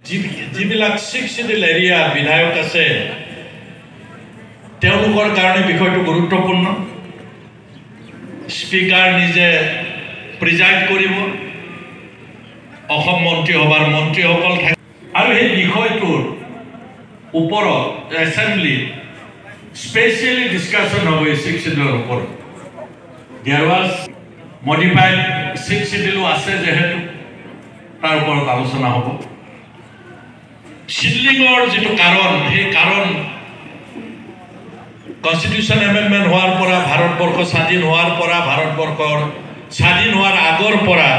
যিবিলাক 6 শিডিউল এৰিয়াৰ বিধায়ক আছে তেওঁলোকৰ কাৰণে বিষয়টো গুৰুত্বপূৰ্ণ। স্পিকাৰ নিজে প্ৰিজাইড কৰিব, অসম মন্ত্ৰীসভাৰ মন্ত্ৰীসকল থাকে আৰু এই বিষয়টোৰ ওপৰত এছেম্বলি স্পেচিয়েলি ডিছকাশ্যন হ'ব। এই 6 শিডিউলৰ ওপৰত দেয়াৰ ৱাজ মডিফাইড 6 শিডিউলো আছে যেহেতু তাৰ ওপৰত আলোচনা হ'ব। শিডিউলৰ যিটো কাৰণ, সেই কাৰণ কনষ্টিটিউশ্যন এমেণ্ডমেণ্ট হোৱাৰ পৰা, ভাৰতবৰ্ষ স্বাধীন হোৱাৰ পৰা, ভাৰতবৰ্ষৰ স্বাধীন হোৱাৰ আগৰ পৰা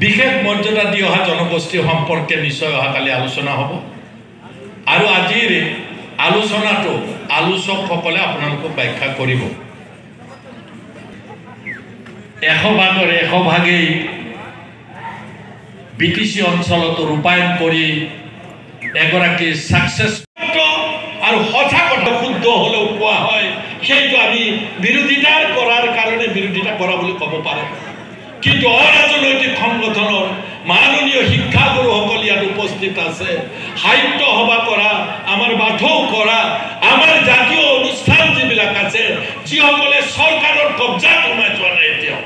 বিশেষ মৰ্যাদা দি অহা জনগোষ্ঠী সম্পৰ্কে নিশ্চয় অহাকালি আলোচনা হ'ব। আৰু আজিৰ আলোচনাটো আলোচকসকলে আপোনালোকক ব্যাখ্যা কৰিব। 100 ভাগেই BTC অঞ্চলত ৰূপায়ণ কৰি এগৰাকী ছাকচেছ আৰু সঁচা কথা শুদ্ধ হ'লেও কোৱা হয়, সেইটো আমি বিৰোধিতাৰ কৰাৰ কাৰণে বিৰোধিতা কৰা বুলি ক'ব পাৰোঁ। কিন্তু অৰাজনৈতিক সংগঠনৰ মাননীয় শিক্ষাগুৰুসকল ইয়াত উপস্থিত আছে। সাহিত্য সভা কৰা, আমাৰ বাথৌ কৰা, আমাৰ জাতীয় অনুষ্ঠান যিবিলাক আছে, যিসকলে চৰকাৰৰ কব্জাত সোমাই যোৱা নাই। এতিয়াও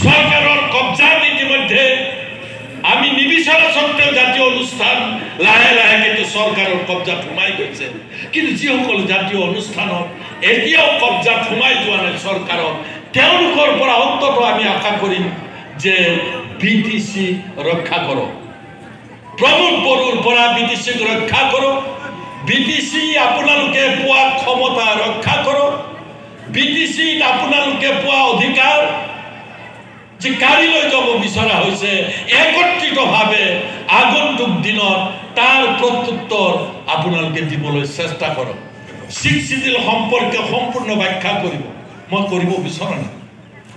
চৰকাৰৰ কব্জাত ইতিমধ্যে আমি নিবিচাৰা সত্ত্বেও জাতীয় অনুষ্ঠান লাহে লাহে কিন্তু চৰকাৰৰ কব্জাত সোমাই গৈছে। কিন্তু যিসকল জাতীয় অনুষ্ঠানত এতিয়াও কব্জাত সোমাই যোৱা নাই চৰকাৰৰ, তেওঁলোকৰ পৰা অন্তত আমি আশা কৰিম যে BTC ৰক্ষা কৰক। প্ৰমোদ বড়োৰ পৰা BTCক ৰক্ষা কৰক। BTC আপোনালোকে পোৱা ক্ষমতা ৰক্ষা কৰক। BTCত আপোনালোকে পোৱা অধিকাৰ যে কাঢ়ি লৈ যাব বিচৰা হৈছে, একত্ৰিতভাৱে আগন্তুক দিনত তাৰ প্ৰত্যুত্তৰ আপোনালোকে দিবলৈ চেষ্টা কৰক। 6 শিডিউল সম্পৰ্কে সম্পূৰ্ণ ব্যাখ্যা কৰিব, মই কৰিব বিচৰা নাই।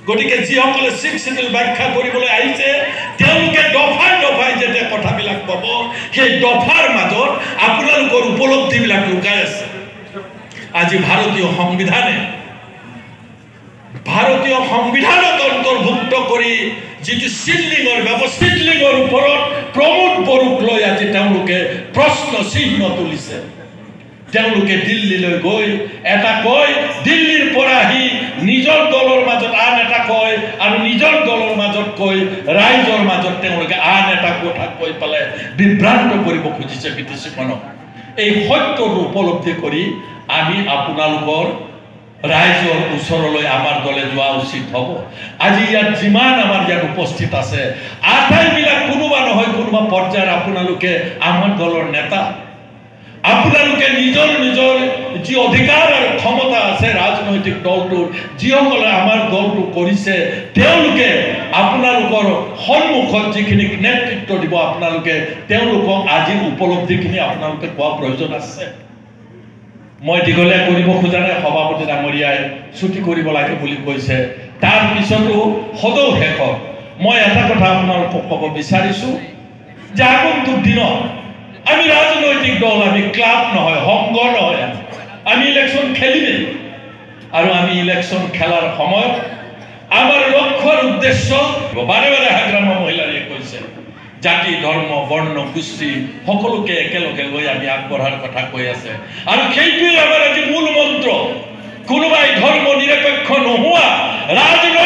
গতিকে যিসকলে 6 শিডিউল ব্যাখ্যা কৰিবলৈ আহিছে তেওঁলোকে দফাই দফাই যেতিয়া কথাবিলাক ক'ব, সেই দফাৰ মাজত আপোনালোকৰ উপলব্ধিবিলাক লুকাই আছে। আজি ভাৰতীয় সংবিধানত অন্তৰ্ভুক্ত কৰি যিটো চিডলিঙৰ ওপৰত প্ৰমোদ বড়োক লৈ আজি তেওঁলোকে প্ৰশ্ন চিহ্ন তুলিছে। তেওঁলোকে দিল্লীলৈ গৈ এটা কয়, দিল্লীৰ পৰা আহি নিজৰ দলৰ মাজত আন এটা কয়, আৰু নিজৰ দলৰ মাজত কৈ ৰাইজৰ মাজত তেওঁলোকে আন এটা কথা কৈ পেলাই বিভ্ৰান্ত কৰিব খুজিছে BTCখনক। এই সত্যটো উপলব্ধি কৰি আমি আপোনালোকৰ ৰাইজৰ ওচৰলৈ আমাৰ দলে যোৱা উচিত হ'ব। আজি ইয়াত যিমান আমাৰ ইয়াত উপস্থিত আছে আটাইবিলাক কোনোবা নহয় কোনোবা পৰ্যায়ৰ আপোনালোকে আমাৰ দলৰ নেতা। আপোনালোকে নিজৰ যি অধিকাৰ আৰু ক্ষমতা আছে ৰাজনৈতিক দলটোৰ, যিসকলে আমাৰ দলটো কৰিছে, তেওঁলোকে আপোনালোকৰ সন্মুখত যিখিনি নেতৃত্ব দিব আপোনালোকে তেওঁলোকক আজি উপলব্ধিখিনি আপোনালোকে কোৱা প্ৰয়োজন আছে। মই দীঘলীয়া কৰিব খোজা নাই, সভাপতি ডাঙৰীয়াই ছুটি কৰিব লাগে বুলি কৈছে। তাৰ পিছতো সদৌ শেষত মই এটা কথা আপোনালোকক ক'ব বিচাৰিছোঁ যে আগন্তুক দিনত আমি ৰাজনৈতিক দল, আমি ক্লাব নহয়, সংঘ নহয়, আমি ইলেকশ্যন খেলিমেই। আৰু আমি ইলেকশ্যন খেলাৰ সময়ত আমাৰ লক্ষ্যৰ উদ্দেশ্য বাৰে বাৰে হাগ্ৰামা মহিলাৰীয়ে কৈছে, জাতি ধৰ্ম বৰ্ণ গোষ্ঠী সকলোকে একেলগে লৈ আমি আগবঢ়াৰ কথা কৈ আছে। আৰু সেইটোৱেই আমাৰ আজি মূল মন্ত্ৰ। কোনোবাই ধৰ্ম নিৰপেক্ষ নোহোৱা, ৰাজনৈতিক